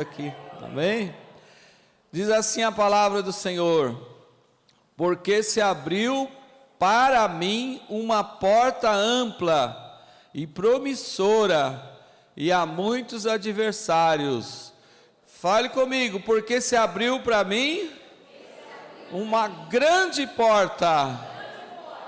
aqui, amém? Diz assim a palavra do Senhor: porque se abriu para mim uma porta ampla e promissora, e há muitos adversários. Fale comigo, porque se abriu para mim uma grande porta,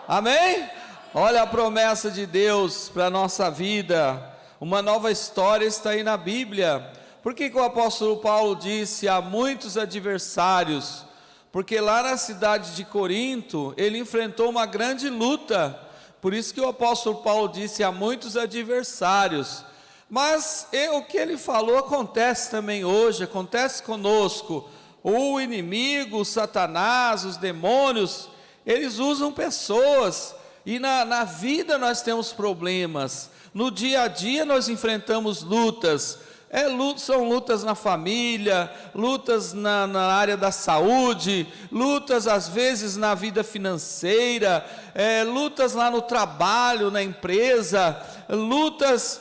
amém? Olha a promessa de Deus para a nossa vida, uma nova história está aí na Bíblia. Por que o apóstolo Paulo disse há muitos adversários? Porque lá na cidade de Corinto, ele enfrentou uma grande luta, por isso que o apóstolo Paulo disse há muitos adversários. Mas o que ele falou acontece também hoje, acontece conosco. O inimigo, o Satanás, os demônios, eles usam pessoas, e na vida nós temos problemas, no dia a dia nós enfrentamos lutas. São lutas na família, lutas na área da saúde, lutas às vezes na vida financeira, lutas lá no trabalho, na empresa, lutas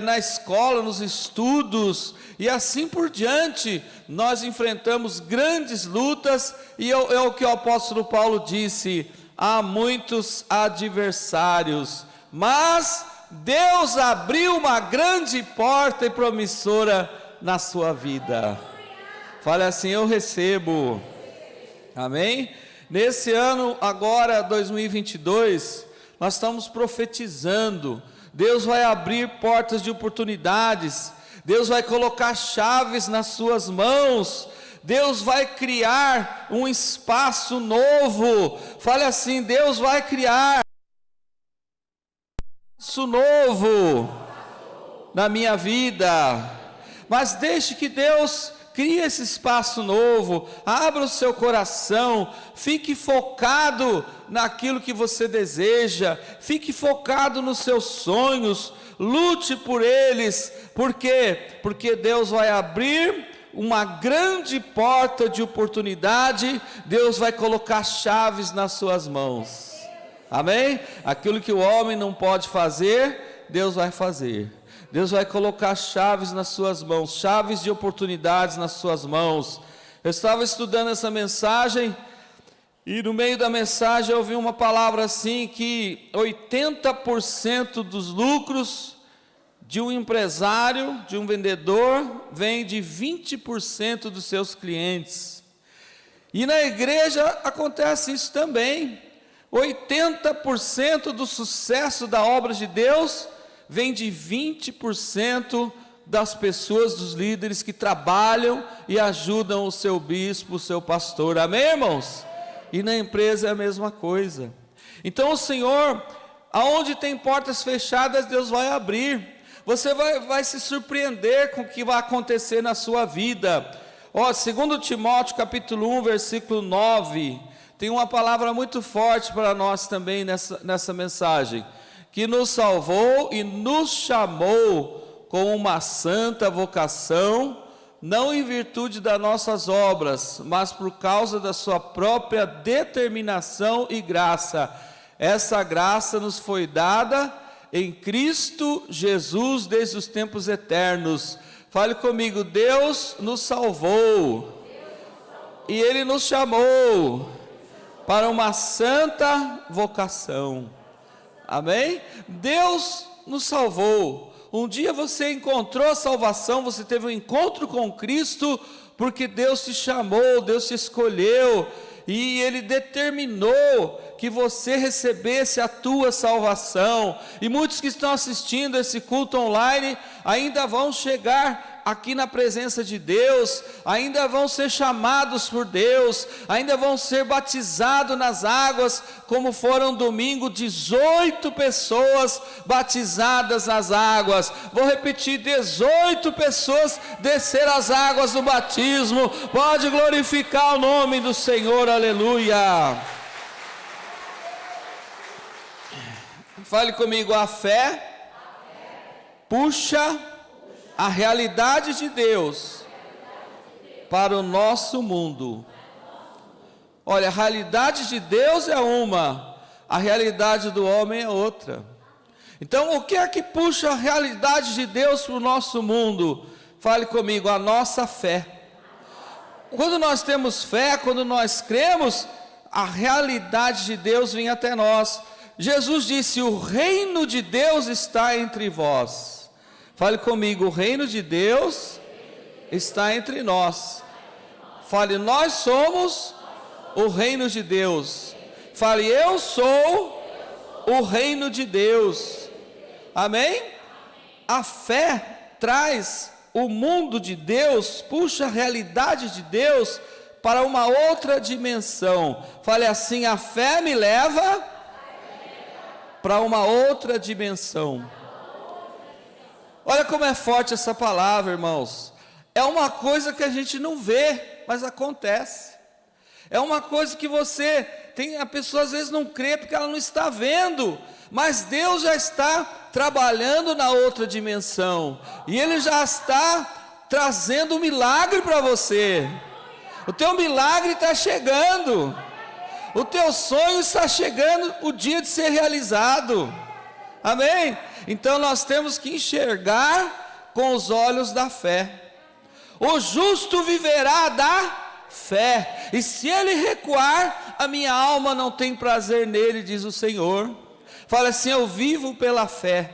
na escola, nos estudos, e assim por diante. Nós enfrentamos grandes lutas, e é o que o apóstolo Paulo disse: há muitos adversários, mas Deus abriu uma grande porta e promissora na sua vida. Fale assim: eu recebo, amém? Nesse ano agora 2022, nós estamos profetizando. Deus vai abrir portas de oportunidades, Deus vai colocar chaves nas suas mãos, Deus vai criar um espaço novo. Fale assim: Deus vai criar isso novo na minha vida. Mas deixe que Deus crie esse espaço novo, abra o seu coração, fique focado naquilo que você deseja, fique focado nos seus sonhos, lute por eles. Por quê? Porque Deus vai abrir uma grande porta de oportunidade, Deus vai colocar chaves nas suas mãos. Amém? Aquilo que o homem não pode fazer, Deus vai fazer. Deus vai colocar chaves nas suas mãos, chaves de oportunidades nas suas mãos. Eu estava estudando essa mensagem, e no meio da mensagem eu ouvi uma palavra assim, que 80% dos lucros de um empresário, de um vendedor, vem de 20% dos seus clientes. E na igreja acontece isso também. 80% do sucesso da obra de Deus vem de 20% das pessoas, dos líderes que trabalham e ajudam o seu bispo, o seu pastor. Amém, irmãos? E na empresa é a mesma coisa. Então o Senhor, aonde tem portas fechadas, Deus vai abrir. Você vai se surpreender com o que vai acontecer na sua vida. 2 Timóteo capítulo 1, versículo 9... tem uma palavra muito forte para nós também nessa mensagem: que nos salvou e nos chamou com uma santa vocação, não em virtude das nossas obras, mas por causa da sua própria determinação e graça. Essa graça nos foi dada em Cristo Jesus desde os tempos eternos. Fale comigo: Deus nos salvou e Ele nos chamou para uma santa vocação. Amém? Deus nos salvou. Um dia você encontrou a salvação, você teve um encontro com Cristo, porque Deus te chamou, Deus te escolheu, e Ele determinou que você recebesse a tua salvação. E muitos que estão assistindo esse culto online ainda vão chegar aqui na presença de Deus, ainda vão ser chamados por Deus, ainda vão ser batizados nas águas, como foram domingo 18 pessoas batizadas nas águas. Vou repetir: 18 pessoas desceram as águas do batismo. Pode glorificar o nome do Senhor, aleluia. Fale comigo: a fé puxa a realidade de Deus para o nosso mundo. Olha, a realidade de Deus é uma, a realidade do homem é outra. Então, o que é que puxa a realidade de Deus para o nosso mundo? Fale comigo, a nossa fé. Quando nós temos fé, quando nós cremos, a realidade de Deus vem até nós. Jesus disse: o reino de Deus está entre vós. Fale comigo, o reino de Deus está entre nós. Fale, nós somos o reino de Deus. Fale, eu sou o reino de Deus. Amém? A fé traz o mundo de Deus, puxa a realidade de Deus para uma outra dimensão. Fale assim: a fé me leva para uma outra dimensão. Olha como é forte essa palavra, irmãos. É uma coisa que a gente não vê, mas acontece. É uma coisa que a pessoa às vezes não crê porque ela não está vendo, mas Deus já está trabalhando na outra dimensão, e Ele já está trazendo um milagre para você. O teu milagre está chegando, o teu sonho está chegando, o dia de ser realizado. Amém? Então nós temos que enxergar com os olhos da fé. O justo viverá da fé, e se ele recuar, a minha alma não tem prazer nele, diz o Senhor. Fala assim: eu vivo pela fé.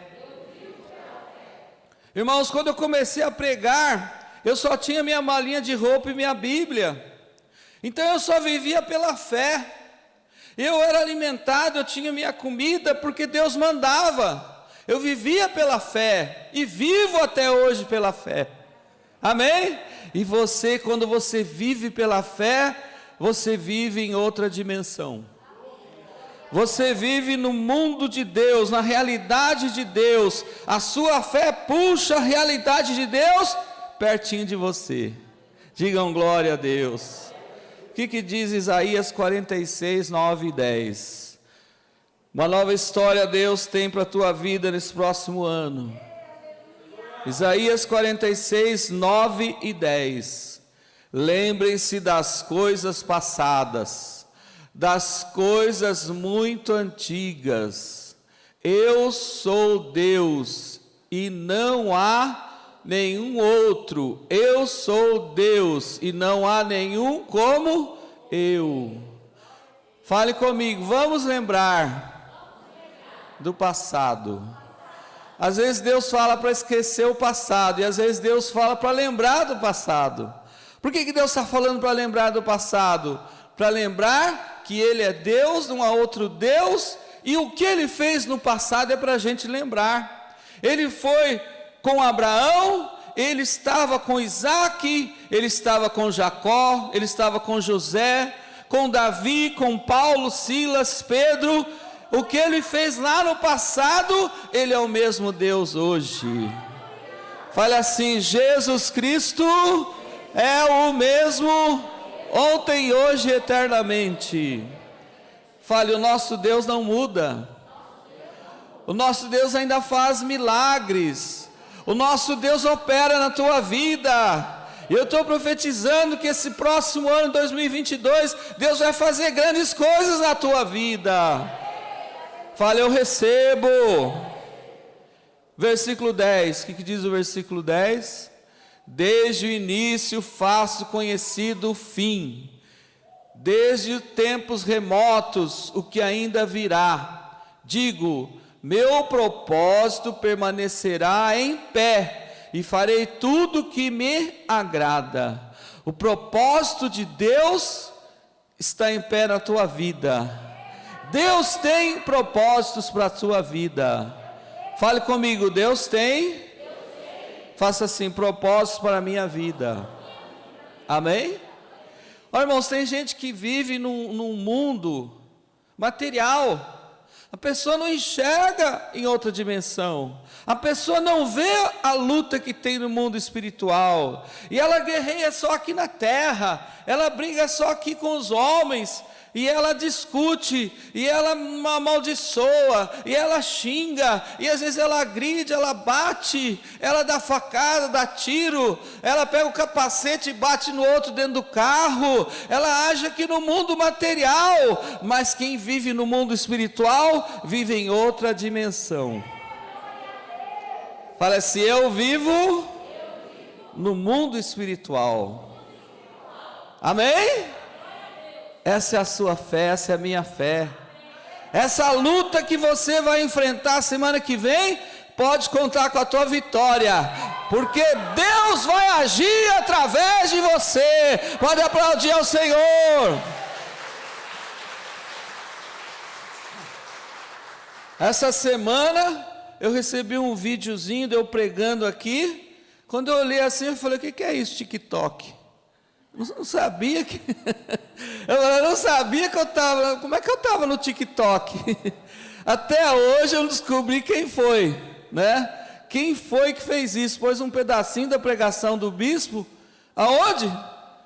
Irmãos, quando eu comecei a pregar, eu só tinha minha malinha de roupa e minha Bíblia. Então eu só vivia pela fé. Eu era alimentado, eu tinha minha comida porque Deus mandava. Eu vivia pela fé e vivo até hoje pela fé. Amém? E você, quando você vive pela fé, você vive em outra dimensão. Você vive no mundo de Deus, na realidade de Deus. A sua fé puxa a realidade de Deus pertinho de você. Digam glória a Deus. O que diz Isaías 46, 9 e 10? Uma nova história Deus tem para a tua vida nesse próximo ano. Isaías 46, 9 e 10. Lembrem-se das coisas passadas, das coisas muito antigas. Eu sou Deus e não há nenhum outro. Eu sou Deus e não há nenhum como eu. Fale comigo, vamos lembrar do passado. Às vezes Deus fala para esquecer o passado, e às vezes Deus fala para lembrar do passado. Por que Deus está falando para lembrar do passado? Para lembrar que Ele é Deus, não há outro Deus, e o que Ele fez no passado é para a gente lembrar. Ele foi com Abraão, Ele estava com Isaac, Ele estava com Jacó, Ele estava com José, com Davi, com Paulo, Silas, Pedro. O que Ele fez lá no passado, Ele é o mesmo Deus hoje. Fale assim: Jesus Cristo é o mesmo ontem, hoje e eternamente. Fale: o nosso Deus não muda. O nosso Deus ainda faz milagres. O nosso Deus opera na tua vida. Eu estou profetizando que esse próximo ano, 2022, Deus vai fazer grandes coisas na tua vida. Fale: eu recebo. Versículo 10, o que diz o versículo 10? Desde o início faço conhecido o fim, desde tempos remotos o que ainda virá. Digo, meu propósito permanecerá em pé, e farei tudo o que me agrada. O propósito de Deus está em pé na tua vida. Deus tem propósitos para a tua vida. Fale comigo: Deus tem. Faça assim: propósitos para a minha vida. Amém? Olha, irmãos, tem gente que vive num mundo material. A pessoa não enxerga em outra dimensão. A pessoa não vê a luta que tem no mundo espiritual. E ela guerreia só aqui na terra. Ela briga só aqui com os homens. E ela discute, e ela amaldiçoa, e ela xinga, e às vezes ela agride, ela bate, ela dá facada, dá tiro, ela pega o capacete e bate no outro dentro do carro. Ela age aqui no mundo material, mas quem vive no mundo espiritual, vive em outra dimensão. Fala assim: eu vivo no mundo espiritual. Amém? Essa é a sua fé, essa é a minha fé. Essa luta que você vai enfrentar semana que vem, pode contar com a tua vitória, porque Deus vai agir através de você. Pode aplaudir ao Senhor. Essa semana eu recebi um videozinho de eu pregando aqui. Quando eu olhei assim, eu falei: o que é isso, TikTok? Não sabia que eu não sabia que eu estava. Como é que eu estava no TikTok? Até hoje eu descobri quem foi, né? Quem foi que fez isso? Pôs um pedacinho da pregação do bispo. Aonde?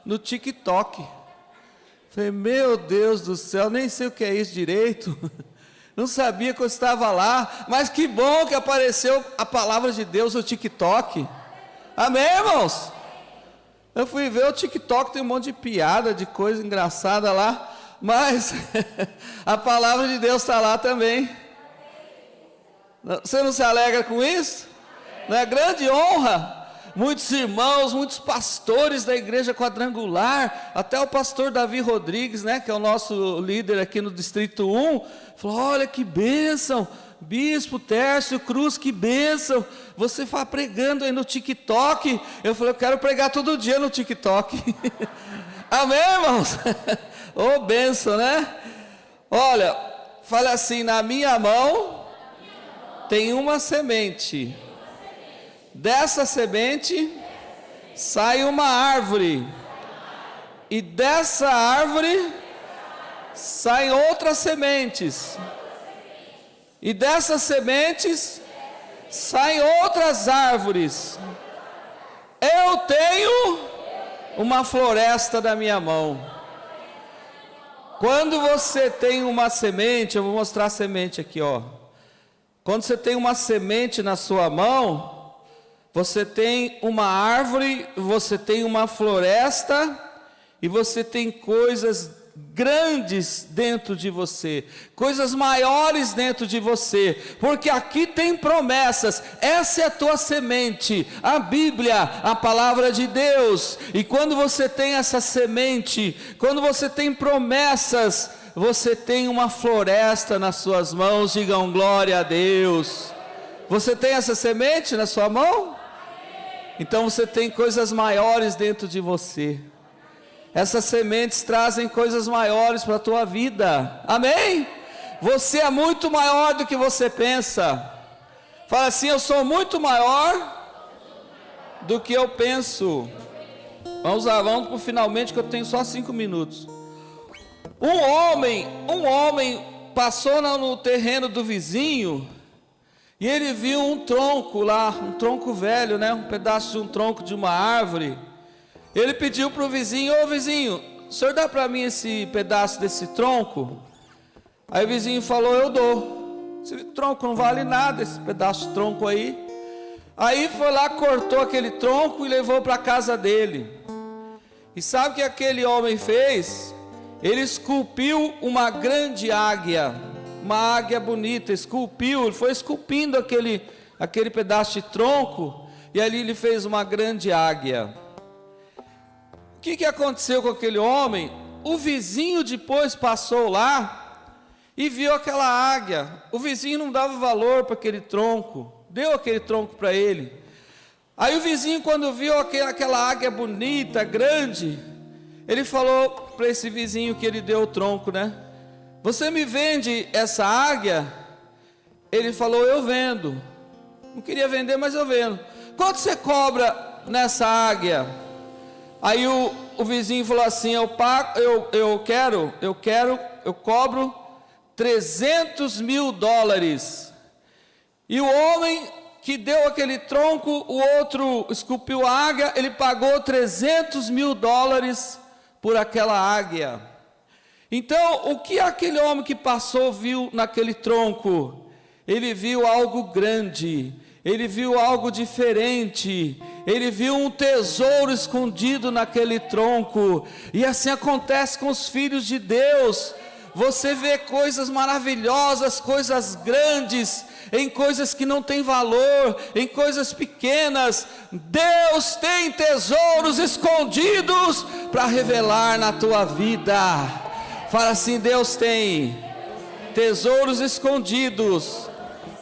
No TikTok. Falei: meu Deus do céu, nem sei o que é isso direito. Não sabia que eu estava lá, mas que bom que apareceu a palavra de Deus no TikTok. Amém, irmãos? Eu fui ver o TikTok, tem um monte de piada, de coisa engraçada lá, mas a palavra de Deus está lá também. Você não se alegra com isso? Não é grande honra? Muitos irmãos, muitos pastores da igreja quadrangular, até o pastor Davi Rodrigues, né, que é o nosso líder aqui no Distrito 1, falou: olha que bênção, Bispo Tércio Cruz, que bênção, você vai pregando aí no TikTok. Eu falei: eu quero pregar todo dia no TikTok. Amém, irmãos? Ô, bênção, né? Olha, fala assim: na minha mão tem uma semente. Dessa semente sai uma árvore, e dessa árvore saem outras sementes, e dessas sementes saem outras árvores. Eu tenho uma floresta na minha mão. Quando você tem uma semente, eu vou mostrar a semente aqui, ó. Quando você tem uma semente na sua mão, você tem uma árvore, você tem uma floresta, e você tem coisas grandes dentro de você, coisas maiores dentro de você, porque aqui tem promessas. Essa é a tua semente, a Bíblia, a palavra de Deus. E quando você tem essa semente, quando você tem promessas, você tem uma floresta nas suas mãos. Digam glória a Deus. Você tem essa semente na sua mão? Então você tem coisas maiores dentro de você. Essas sementes trazem coisas maiores para a tua vida. Amém? Você é muito maior do que você pensa. Fala assim: eu sou muito maior do que eu penso. Vamos lá, vamos para finalmente, que eu tenho só 5 minutos. Um homem passou no terreno do vizinho, e ele viu um tronco lá, um tronco velho, né? Um pedaço de um tronco de uma árvore. Ele pediu para o vizinho: ô vizinho, o senhor dá para mim esse pedaço desse tronco? Aí o vizinho falou: eu dou. Esse tronco não vale nada, esse pedaço de tronco aí. Aí foi lá, cortou aquele tronco e levou para a casa dele. E sabe o que aquele homem fez? Ele esculpiu uma grande águia, uma águia bonita, esculpiu, ele foi esculpindo aquele pedaço de tronco, e ali ele fez uma grande águia. O que aconteceu com aquele homem? O vizinho depois passou lá e viu aquela águia. O vizinho não dava valor para aquele tronco, deu aquele tronco para ele. Aí o vizinho, quando viu aquela águia bonita, grande, ele falou para esse vizinho que ele deu o tronco, né? Você me vende essa águia? Ele falou: eu vendo. Não queria vender, mas eu vendo. Quanto você cobra nessa águia? Aí o vizinho falou assim: eu cobro $300 mil. E o homem que deu aquele tronco, o outro esculpiu a águia, ele pagou $300 mil por aquela águia. Então, o que aquele homem que passou viu naquele tronco? Ele viu algo grande, ele viu algo diferente, ele viu um tesouro escondido naquele tronco. E assim acontece com os filhos de Deus. você vê coisas maravilhosas, coisas grandes, em coisas que não têm valor, em coisas pequenas. Deus tem tesouros escondidos para revelar na tua vida. Fala assim: Deus tem tesouros escondidos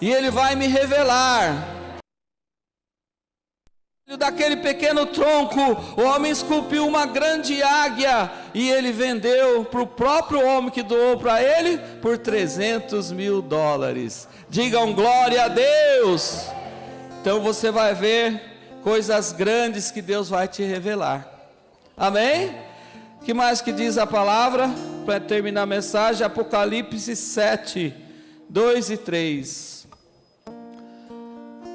e Ele vai me revelar. Daquele pequeno tronco, o homem esculpiu uma grande águia e ele vendeu para o próprio homem que doou para ele por $300.000. Digam glória a Deus. Então você vai ver coisas grandes que Deus vai te revelar. Amém? Que mais que diz a palavra para terminar a mensagem? Apocalipse 7, 2 e 3.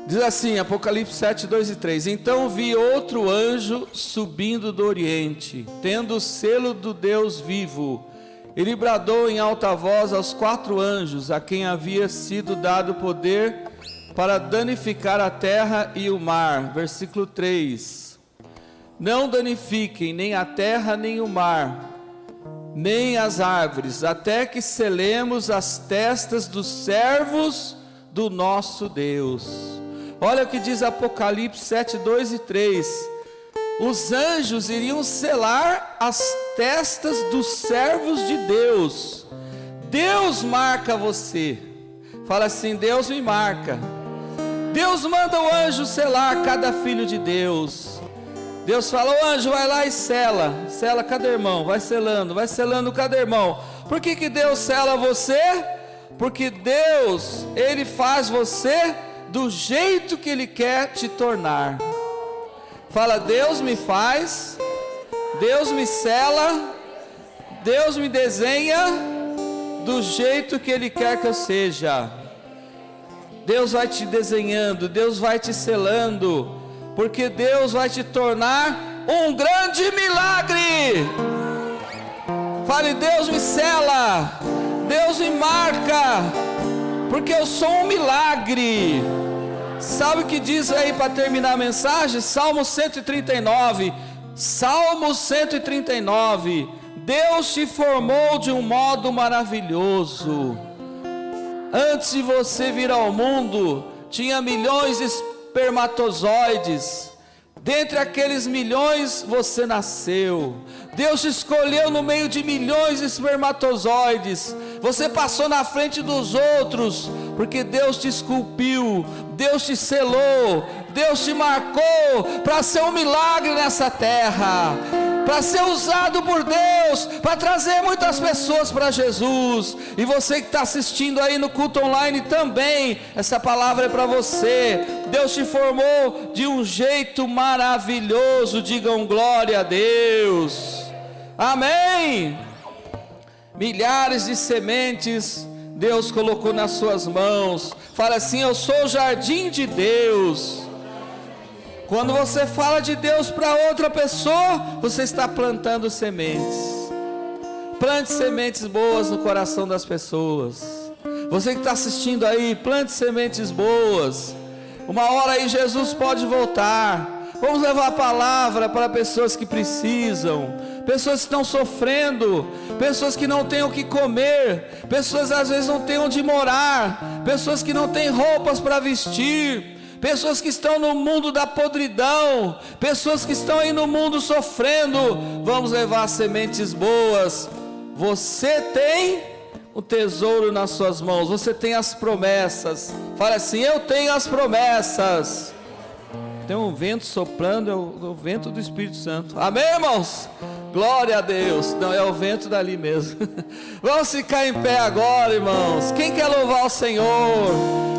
Diz assim, Apocalipse 7, 2 e 3. Então vi outro anjo subindo do oriente, tendo o selo do Deus vivo. Ele bradou em alta voz aos 4 anjos, a quem havia sido dado poder para danificar a terra e o mar. Versículo 3. Não danifiquem nem a terra nem o mar, nem as árvores, até que selemos as testas dos servos do nosso Deus. Olha o que diz Apocalipse 7, 2 e 3. Os anjos iriam selar as testas dos servos de Deus. Deus marca você. Fala assim: Deus me marca. Deus manda o anjo selar cada filho de Deus. Deus fala: o anjo vai lá e sela. Sela cada irmão, vai selando cada irmão. Por que Deus sela você? Porque Deus, Ele faz você do jeito que Ele quer te tornar. Fala: Deus me faz, Deus me sela, Deus me desenha do jeito que Ele quer que eu seja. Deus vai te desenhando, Deus vai te selando, porque Deus vai te tornar um grande milagre. Fale: Deus me sela, Deus me marca, porque eu sou um milagre. Sabe o que diz aí para terminar a mensagem? Salmo 139. Salmo 139. Deus te formou de um modo maravilhoso. Antes de você vir ao mundo, tinha milhões de espermatozoides. Dentre aqueles milhões, você nasceu. Deus te escolheu no meio de milhões de espermatozoides. Você passou na frente dos outros, porque Deus te esculpiu, Deus te selou, Deus te marcou para ser um milagre nessa terra, para ser usado por Deus, para trazer muitas pessoas para Jesus. E você que está assistindo aí no culto online também, essa palavra é para você. Deus te formou de um jeito maravilhoso. Digam glória a Deus. Amém. Milhares de sementes Deus colocou nas suas mãos. Fala assim: eu sou o jardim de Deus. Quando você fala de Deus para outra pessoa, você está plantando sementes. Plante sementes boas no coração das pessoas. Você que está assistindo aí, plante sementes boas. Uma hora aí Jesus pode voltar. Vamos levar a palavra para pessoas que precisam, pessoas que estão sofrendo, pessoas que não têm o que comer, pessoas às vezes não têm onde morar, pessoas que não têm roupas para vestir, pessoas que estão no mundo da podridão, pessoas que estão aí no mundo sofrendo. Vamos levar sementes boas. Você tem o tesouro nas suas mãos, você tem as promessas. Fala assim: eu tenho as promessas. Tem um vento soprando, é o vento do Espírito Santo. Amém, irmãos? Glória a Deus. Não, é o vento dali mesmo. Vamos ficar em pé agora, irmãos. Quem quer louvar o Senhor?